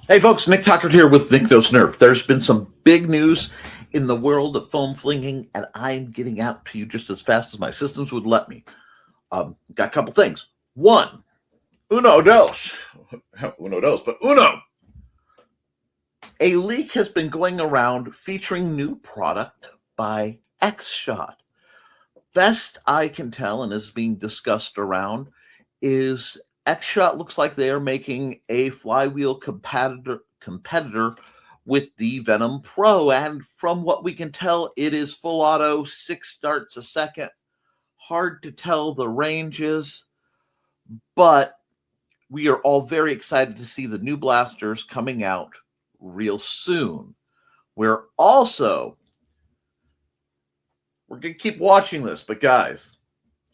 Hey folks, Nick Tucker here with Nick Knows Nerf. There's been some big news in the world of foam flinging, and I'm getting out to you just as fast as my systems would let me. Got a couple things. One, uno dos. Uno dos, but uno. A leak has been going around featuring new product by X-Shot. Best I can tell and is being discussed around is X-Shot looks like they are making a flywheel competitor with the Venom Pro, and from what we can tell, it is full auto, 6 darts a second. Hard to tell the ranges, but we are all very excited to see the new blasters coming out real soon. We're going to keep watching this, but guys,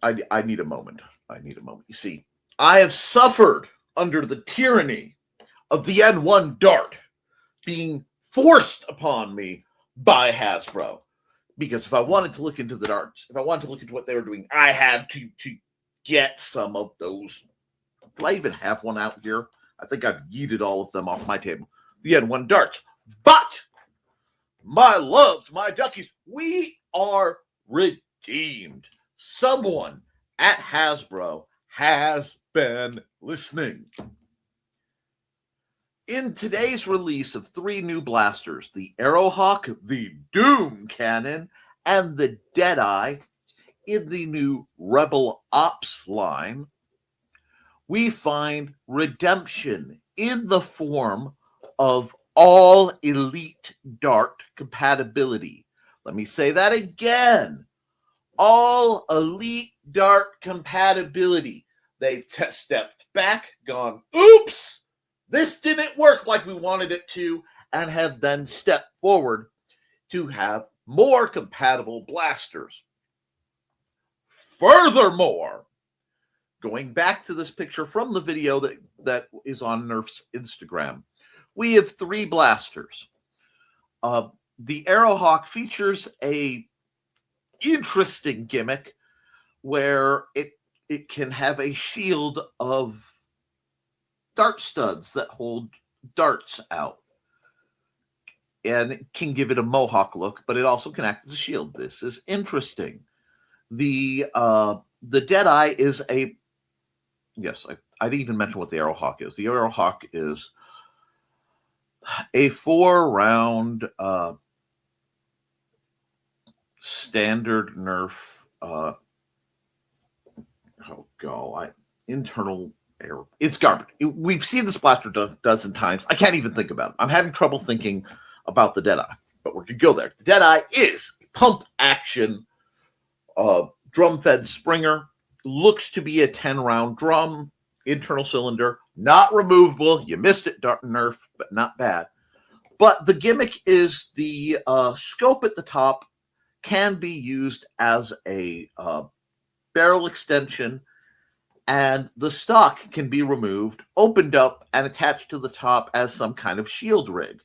I need a moment. I need a moment. You see, I have suffered under the tyranny of the N1 dart being forced upon me by Hasbro. Because if I wanted to look into the darts, if I wanted to look into what they were doing, I had to get some of those. Do I even have one out here? I think I've yeeted all of them off my table. The N1 darts. But, my loves, my duckies, we are redeemed. Someone at Hasbro has been listening. In today's release of 3 new blasters, the Arrowhawk, the Doom Cannon, and the Deadeye, in the new Rebel Ops line, we find redemption in the form of all elite dart compatibility. Let me say that again. All elite dart compatibility. They've stepped back, gone, oops, this didn't work like we wanted it to, and have then stepped forward to have more compatible blasters. Furthermore, going back to this picture from the video that is on Nerf's Instagram, we have 3 blasters. The Arrowhawk features a interesting gimmick where it can have a shield of dart studs that hold darts out, and it can give it a mohawk look, but it also can act as a shield. This is interesting. The Deadeye is I didn't even mention what the Arrowhawk is. The Arrowhawk is a 4-round standard Nerf internal air. It's garbage. We've seen this blaster a dozen times. I can't even think about it. I'm having trouble thinking about the Deadeye, but we're going to go there. The Deadeye is pump action drum-fed Springer. Looks to be a 10-round drum, internal cylinder, not removable. You missed it, Nerf, but not bad. But the gimmick is the scope at the top can be used as a barrel extension, and the stock can be removed, opened up, and attached to the top as some kind of shield rig.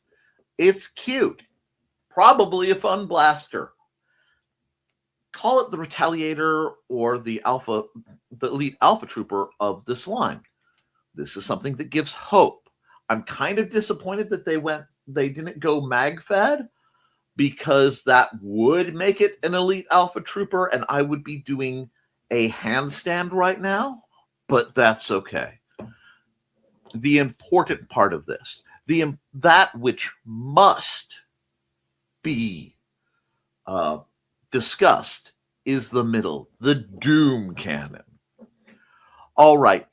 It's cute. Probably a fun blaster. Call it the Retaliator or the Elite Alpha Trooper of this line. This is something that gives hope. I'm kind of disappointed that they didn't go mag-fed, because that would make it an Elite Alpha Trooper, and I would be doing a handstand right now, but that's okay. The important part of this, that which must be discussed, is the middle, the Doom Cannon. All right,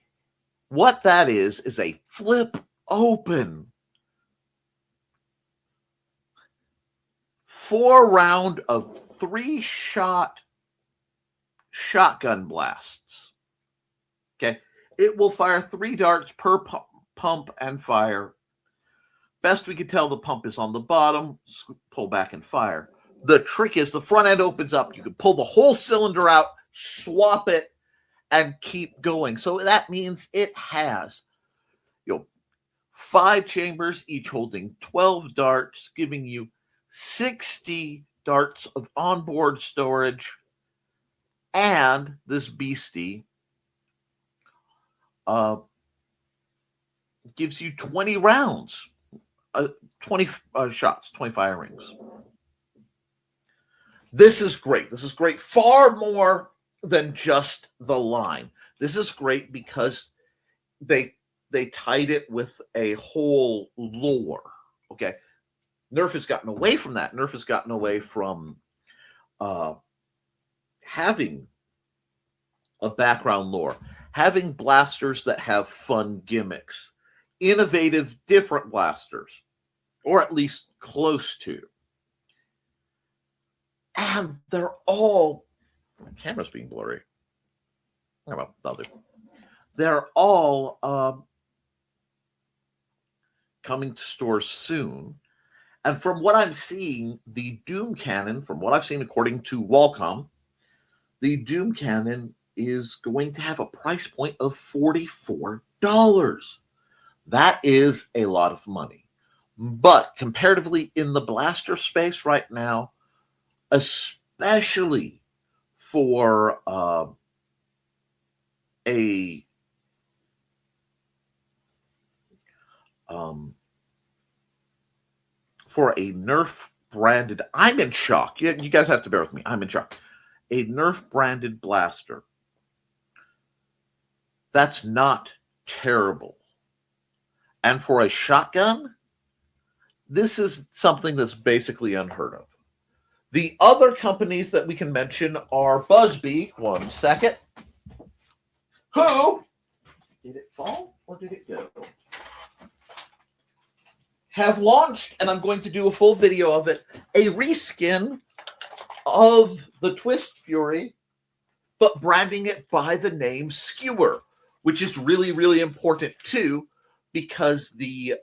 what that is a flip open 4-round of 3-shot shotgun blasts. Okay, it will fire 3 darts per pump and fire. Best we can tell, the pump is on the bottom. Pull back and fire. The trick is the front end opens up. You can pull the whole cylinder out, swap it, and keep going. So that means it has 5 chambers, each holding 12 darts, giving you 60 darts of onboard storage, and this beastie gives you 20 rounds. 20 shots, 20 firings. This is great. This is great. Far more than just the line. This is great because they tied it with a whole lore. Okay. Nerf has gotten away from that. Nerf has gotten away from having a background lore, having blasters that have fun gimmicks, innovative, different blasters, or at least close to. And they're all, my camera's being blurry. Oh, well, they'll do. They're all coming to stores soon. And from what I'm seeing, the Doom Cannon, from what I've seen according to Wallcom, the Doom Cannon is going to have a price point of $44. That is a lot of money. But comparatively in the blaster space right now, especially for a Nerf branded, I'm in shock. You guys have to bear with me. I'm in shock. A Nerf branded blaster. That's not terrible. And for a shotgun, this is something that's basically unheard of. The other companies that we can mention are Busby. One second. Who? Did it fall or did it go? Have launched, and I'm going to do a full video of it, a reskin of the Twist Fury, but branding it by the name Skewer, which is really, really important too, because the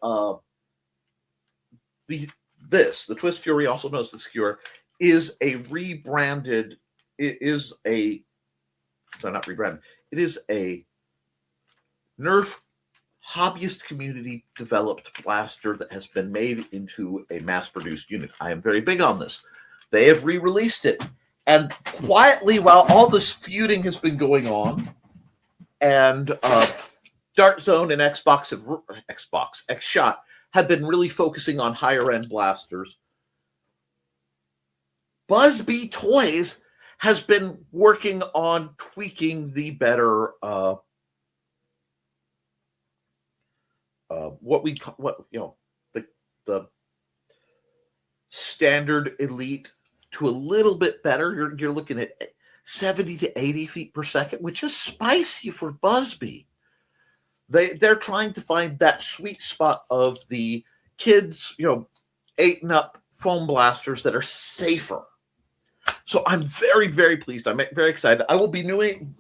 Twist Fury, also known as the Skewer, is a rebranded. It is a not rebranded. It is a Nerf hobbyist community developed blaster that has been made into a mass-produced unit. I am very big on this. They have re-released it, and quietly, while all this feuding has been going on, and Dart Zone and X-Shot have been really focusing on higher-end blasters, Busby Toys has been working on tweaking the better the standard elite to a little bit better. You're looking at 70 to 80 feet per second, which is spicy for Busby. They're trying to find that sweet spot of the kids, 8 and up foam blasters that are safer. So I'm very, very pleased. I'm very excited. I will be doing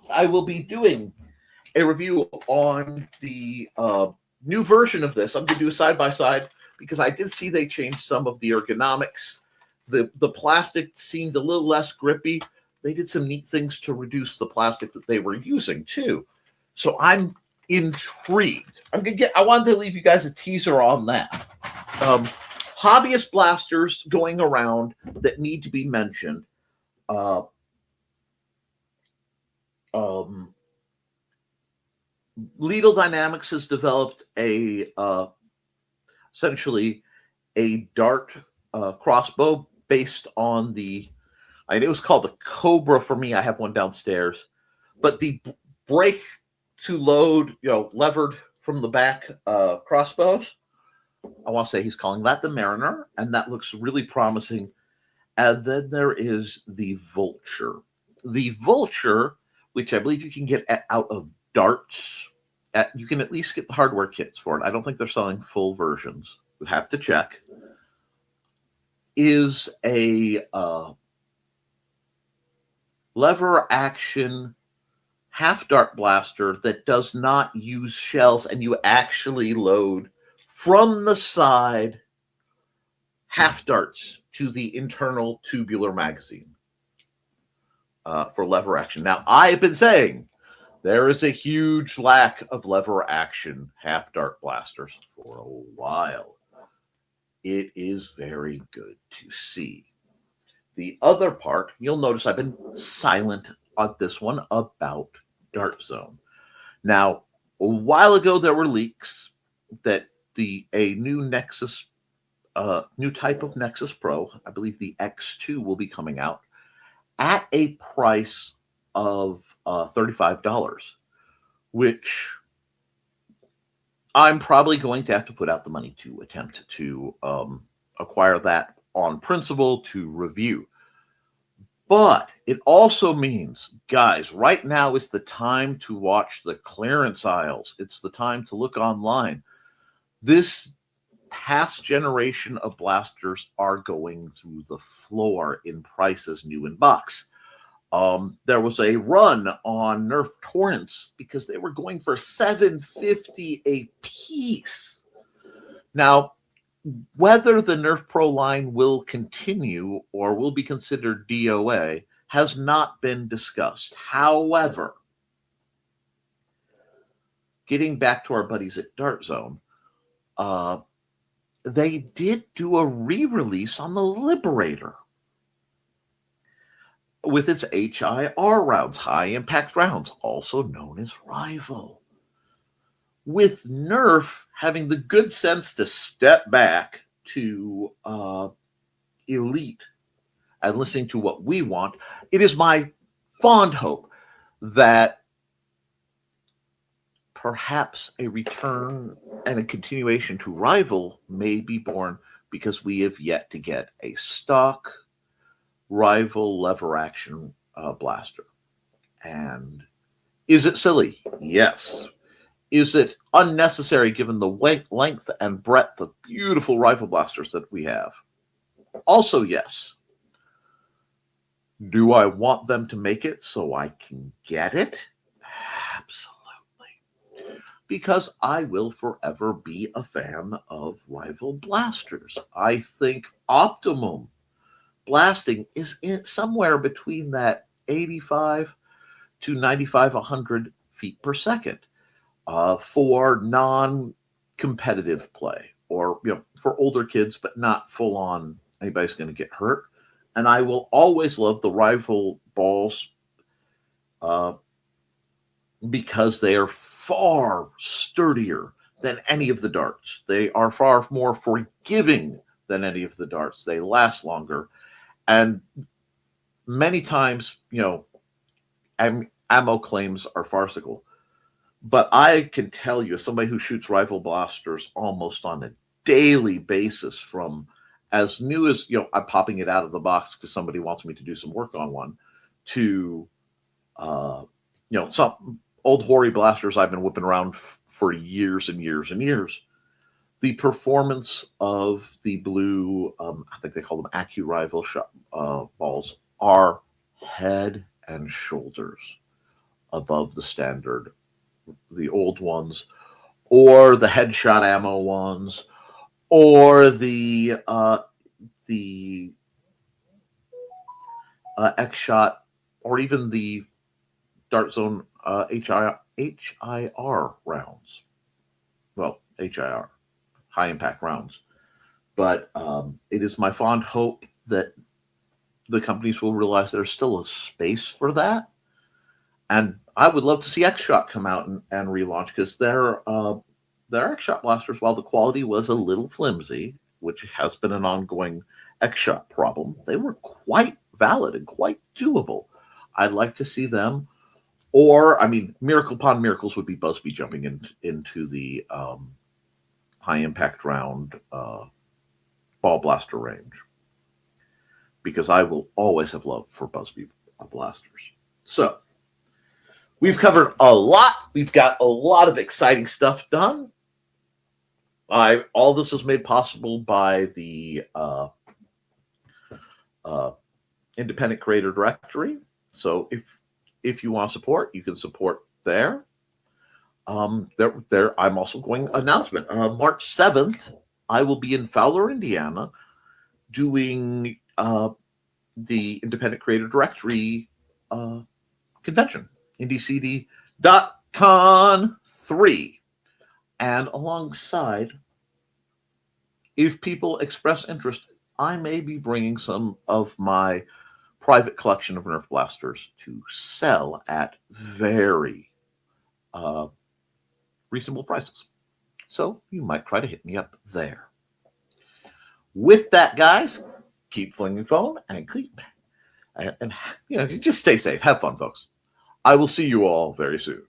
a review on the new version of this. I'm going to do a side-by-side because I did see they changed some of the ergonomics. The plastic seemed a little less grippy. They did some neat things to reduce the plastic that they were using too. So I'm intrigued. I wanted to leave you guys a teaser on that. Hobbyist blasters going around that need to be mentioned. Lethal Dynamics has developed essentially a dart crossbow based on it was called the Cobra for me. I have one downstairs, but the brake to load, levered from the back crossbows. I want to say he's calling that the Mariner, and that looks really promising. And then there is the Vulture. The Vulture, which I believe you can get out of darts. You can at least get the hardware kits for it. I don't think they're selling full versions. You have to check. Is a lever action half dart blaster that does not use shells, and you actually load from the side half darts to the internal tubular magazine for lever action. Now, I've been saying there is a huge lack of lever action half dart blasters for a while. It is very good to see. The other part, you'll notice I've been silent on this one about Dart Zone. Now, a while ago, there were leaks that a new Nexus new type of Nexus Pro. I believe the X2 will be coming out at a price of $35, which I'm probably going to have to put out the money to attempt to acquire that on principle to review. But it also means, guys, right now is the time to watch the clearance aisles. It's the time to look online. This past generation of blasters are going through the floor in prices new in box. There was a run on Nerf Torrents because they were going for $7.50 a piece. Now, whether the Nerf Pro line will continue or will be considered DOA has not been discussed. However, getting back to our buddies at Dart Zone, they did do a re-release on the Liberator with its HIR rounds, high impact rounds, also known as Rival. With Nerf having the good sense to step back to Elite and listening to what we want, it is my fond hope that perhaps a return and a continuation to Rival may be born, because we have yet to get a stock Rival lever action blaster. And is it silly? Yes. Is it unnecessary given the length and breadth of beautiful rifle blasters that we have? Also, yes. Do I want them to make it so I can get it? Absolutely. Because I will forever be a fan of Rival blasters. I think optimum blasting is somewhere between that 85 to 95, 100 feet per second for non-competitive play, or for older kids, but not full on anybody's going to get hurt. And I will always love the Rival balls because they are far sturdier than any of the darts. They are far more forgiving than any of the darts. They last longer. And many times, ammo claims are farcical. But I can tell you, as somebody who shoots Rival blasters almost on a daily basis, from as new as, I'm popping it out of the box because somebody wants me to do some work on one, to, some old hoary blasters I've been whipping around for years and years and years. The performance of the blue, I think they call them AccuRival balls, are head and shoulders above the standard, the old ones, or the headshot ammo ones, or the X-Shot, or even the Dart Zone HIR rounds. Well, HIR, high impact rounds. But it is my fond hope that the companies will realize there's still a space for that. And I would love to see X-Shot come out and relaunch, because their X-Shot blasters, while the quality was a little flimsy, which has been an ongoing X-Shot problem, they were quite valid and quite doable. I'd like to see them. Or, miracle upon miracles would be Busby jumping into the high impact round ball blaster range, because I will always have love for Busby blasters. So, we've covered a lot. We've got a lot of exciting stuff done. All this was made possible by the Independent Creator Directory. So if you want to support, you can support there. I'm also going announcement. March 7th, I will be in Fowler, Indiana, doing the Independent Creator Directory convention, IndieCD.con 3. And alongside, if people express interest, I may be bringing some of my private collection of Nerf blasters to sell at very reasonable prices. So you might try to hit me up there. With that, guys, keep flinging foam and keep and just stay safe. Have fun, folks. I will see you all very soon.